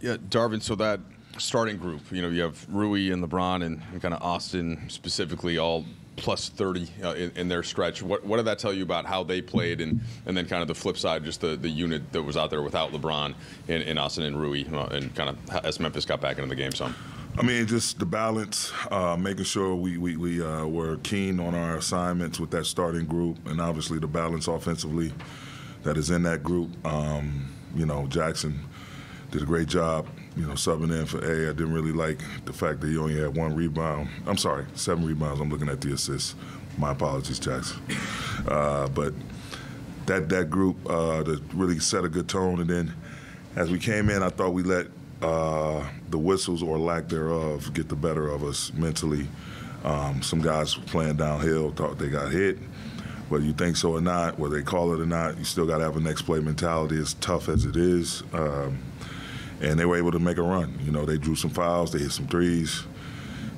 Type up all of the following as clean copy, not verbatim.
Yeah, Darvin, so that starting group, you have Rui and LeBron and kind of Austin specifically all plus 30 in their stretch. What did that tell you about how they played and then kind of the flip side, just the unit that was out there without LeBron and Austin and Rui and kind of as Memphis got back into the game some? I mean, just the balance, making sure we were keen on our assignments with that starting group, and obviously the balance offensively that is in that group. Jackson did a great job, subbing in for A. I didn't really like the fact that he only had 1 rebound. I'm sorry, 7 rebounds. I'm looking at the assists. My apologies, Jackson. But that group that really set a good tone. And then as we came in, I thought we let the whistles or lack thereof get the better of us mentally. Some guys playing downhill thought they got hit. Whether you think so or not, whether they call it or not, you still got to have a next play mentality, as tough as it is. And they were able to make a run. They drew some fouls, they hit some threes,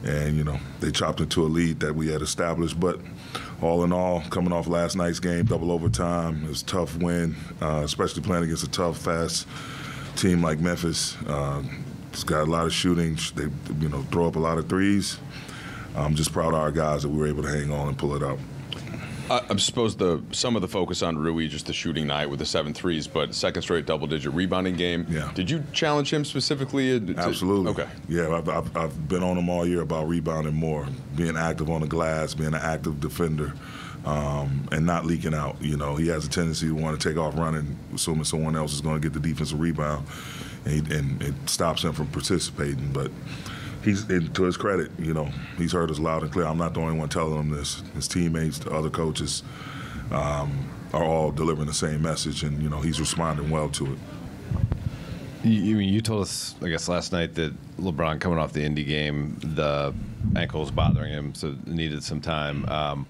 and, they chopped into a lead that we had established. But all in all, coming off last night's game, double overtime, it was a tough win, especially playing against a tough, fast team like Memphis. It's got a lot of shooting. They, throw up a lot of threes. I'm just proud of our guys that we were able to hang on and pull it out. I suppose some of the focus on Rui, just the shooting night with the 7 threes, but second straight double-digit rebounding game. Yeah. Did you challenge him specifically? Absolutely. Okay. Yeah, I've been on him all year about rebounding more, being active on the glass, being an active defender, and not leaking out. He has a tendency to want to take off running, assuming someone else is going to get the defensive rebound, and it stops him from participating. But to his credit, he's heard us loud and clear. I'm not the only one telling him this. His teammates, the other coaches, are all delivering the same message, and he's responding well to it. You told us, I guess, last night that LeBron coming off the Indy game, the ankle was bothering him, so needed some time.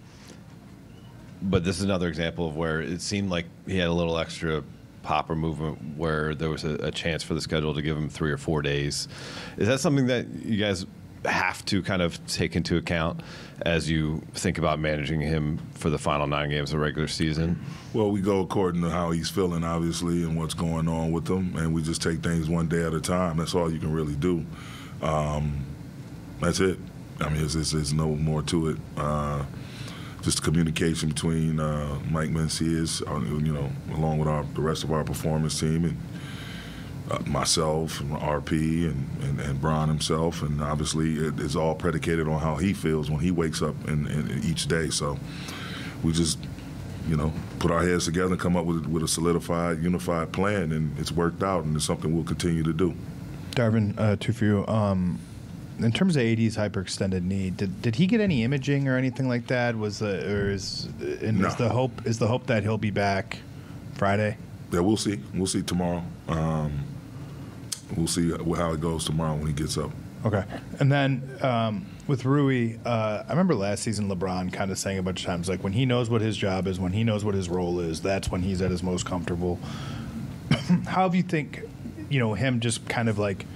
But this is another example of where it seemed like he had a little extra pop or movement where there was a chance for the schedule to give him 3 or 4 days. Is that something that you guys have to kind of take into account as you think about managing him for the final 9 games of the regular season? Well, we go according to how he's feeling, obviously, and what's going on with him, and we just take things one day at a time. That's all you can really do. That's it. I mean, there's no more to it. Just communication between Mike Mencius, along with the rest of our performance team, and myself, and RP, and Bron himself, and obviously it's all predicated on how he feels when he wakes up in each day. So we just, put our heads together and come up with a solidified, unified plan, and it's worked out, and it's something we'll continue to do. Darvin, 2 for you. In terms of AD's hyperextended knee, did he get any imaging or anything like that? Is the hope that he'll be back Friday? Yeah, we'll see. We'll see tomorrow. We'll see how it goes tomorrow when he gets up. Okay. And then with Rui, I remember last season LeBron kind of saying a bunch of times, like, when he knows what his job is, when he knows what his role is, that's when he's at his most comfortable. How do you think, him just kind of like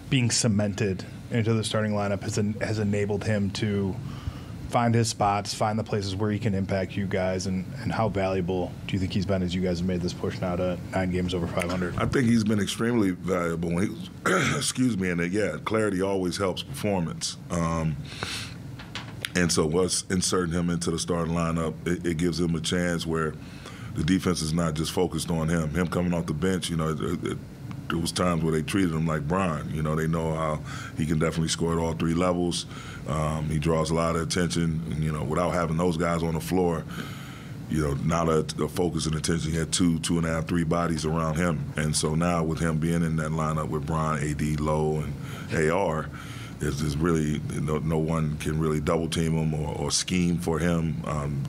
being cemented into the starting lineup has enabled him to find his spots, find the places where he can impact you guys, and how valuable do you think he's been as you guys have made this push now to 9 games over 500? I think he's been extremely valuable. Excuse me, and clarity always helps performance. And so us inserting him into the starting lineup, it gives him a chance where the defense is not just focused on him. Him coming off the bench, there was times where they treated him like Bron. They know how he can definitely score at all 3 levels. He draws a lot of attention. And, without having those guys on the floor, now the focus and attention, he had 2.5, 3 bodies around him. And so now with him being in that lineup with Bron, AD, Lowe, and AR, there's really no one can really double team him or scheme for him.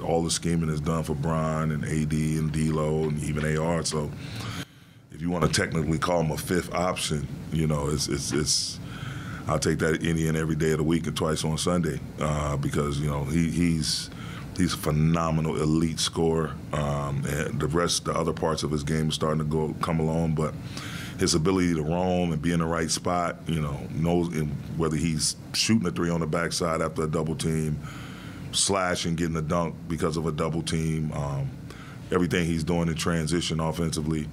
All the scheming is done for Bron and AD and D-Lo and even AR. So if you want to technically call him a 5th option, it's I'll take that any and every day of the week and twice on Sunday because he's a phenomenal elite scorer, and the other parts of his game is starting to come along, but his ability to roam and be in the right spot, knows whether he's shooting a 3 on the backside after a double team, slashing, getting a dunk because of a double team, everything he's doing in transition offensively.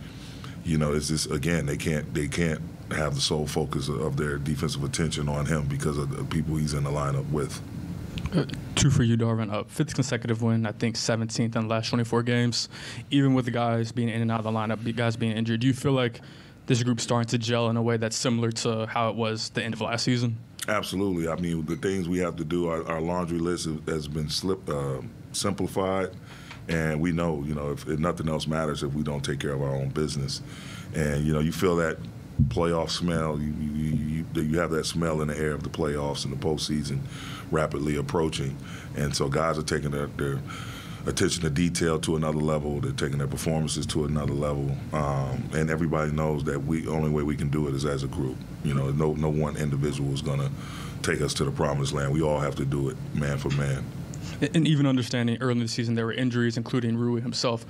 It's just, again, they can't have the sole focus of their defensive attention on him because of the people he's in the lineup with. Two for you, Darvin. Fifth consecutive win, I think 17th in the last 24 games. Even with the guys being in and out of the lineup, the guys being injured, do you feel like this group's starting to gel in a way that's similar to how it was the end of last season? Absolutely. I mean, the things we have to do, our laundry list has been simplified, and we know, if nothing else matters if we don't take care of our own business. And, you feel that playoff smell. You have that smell in the air of the playoffs and the postseason rapidly approaching. And so guys are taking their attention to detail to another level. They're taking their performances to another level. And everybody knows that only way we can do it is as a group. No one individual is going to take us to the promised land. We all have to do it man for man. And even understanding early in the season there were injuries, including Rui himself.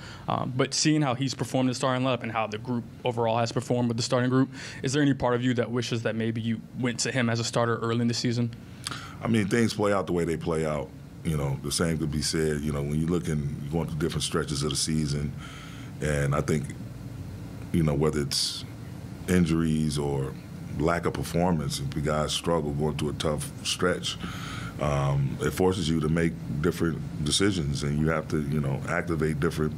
But seeing how he's performed in the starting lineup and how the group overall has performed with the starting group, is there any part of you that wishes that maybe you went to him as a starter early in the season? I mean, things play out the way they play out. The same could be said, when you're going through different stretches of the season. And I think, whether it's injuries or lack of performance, if the guys struggle going through a tough stretch, it forces you to make different decisions, and you have to, activate different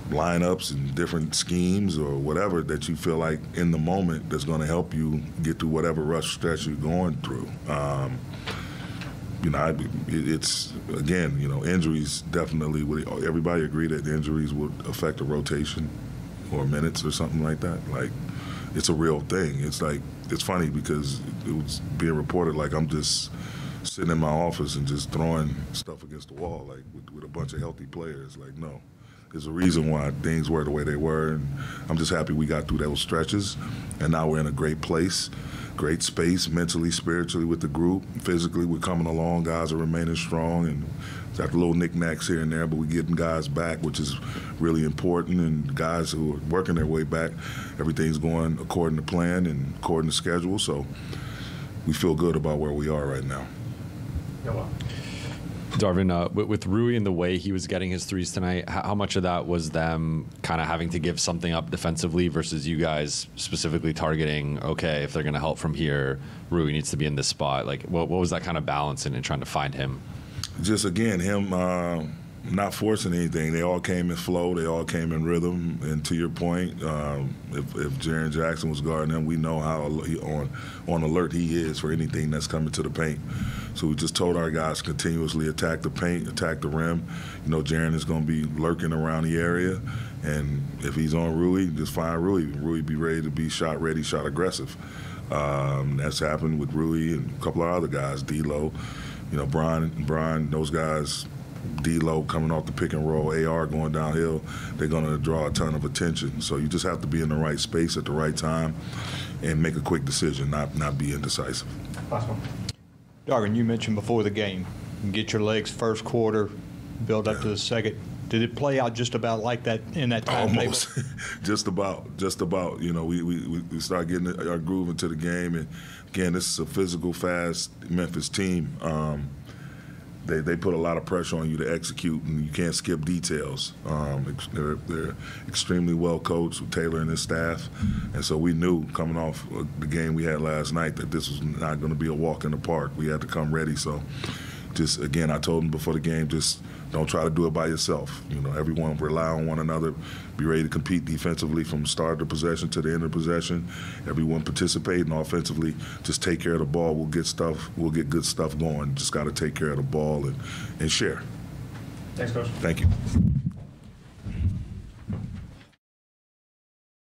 lineups and different schemes or whatever that you feel like in the moment that's going to help you get through whatever rough stretch you're going through. It's, again, injuries definitely would. Everybody agree that injuries would affect a rotation or minutes or something like that. Like, it's a real thing. It's funny because it was being reported like I'm just sitting in my office and just throwing stuff against the wall, like with a bunch of healthy players. Like, no. There's a reason why things were the way they were, and I'm just happy we got through those stretches, and now we're in a great place, great space, mentally, spiritually with the group. Physically, we're coming along. Guys are remaining strong, and got the little knickknacks here and there, but we're getting guys back, which is really important, and guys who are working their way back, everything's going according to plan and according to schedule, so we feel good about where we are right now. Darvin, with Rui and the way he was getting his threes tonight, how much of that was them kind of having to give something up defensively versus you guys specifically targeting, okay, if they're going to help from here, Rui needs to be in this spot? Like, what was that kind of balance in trying to find him? Just, again, him not forcing anything. They all came in flow. They all came in rhythm. And to your point, if Jaren Jackson was guarding him, we know how on alert he is for anything that's coming to the paint. So we just told our guys continuously attack the paint, attack the rim. Jaren is going to be lurking around the area. And if he's on Rui, just find Rui. Rui be ready to be shot ready, shot aggressive. That's happened with Rui and a couple of other guys, D-Lo. Brian, those guys, D-Lo coming off the pick and roll, AR going downhill, they're going to draw a ton of attention. So you just have to be in the right space at the right time and make a quick decision, not be indecisive. Darvin, you mentioned before the game, get your legs first quarter, build up to the second. Did it play out just about like that in that timetable? Almost, just about. We start getting our groove into the game, and again, this is a physical, fast Memphis team. They put a lot of pressure on you to execute, and you can't skip details. They're extremely well coached with Taylor and his staff, and so we knew coming off the game we had last night that this was not going to be a walk in the park. We had to come ready. So, just again, I told them before the game, just don't try to do it by yourself. Everyone rely on one another. Be ready to compete defensively from start of the possession to the end of the possession. Everyone participating offensively. Just take care of the ball. We'll get good stuff going. Just got to take care of the ball and share. Thanks, Coach. Thank you.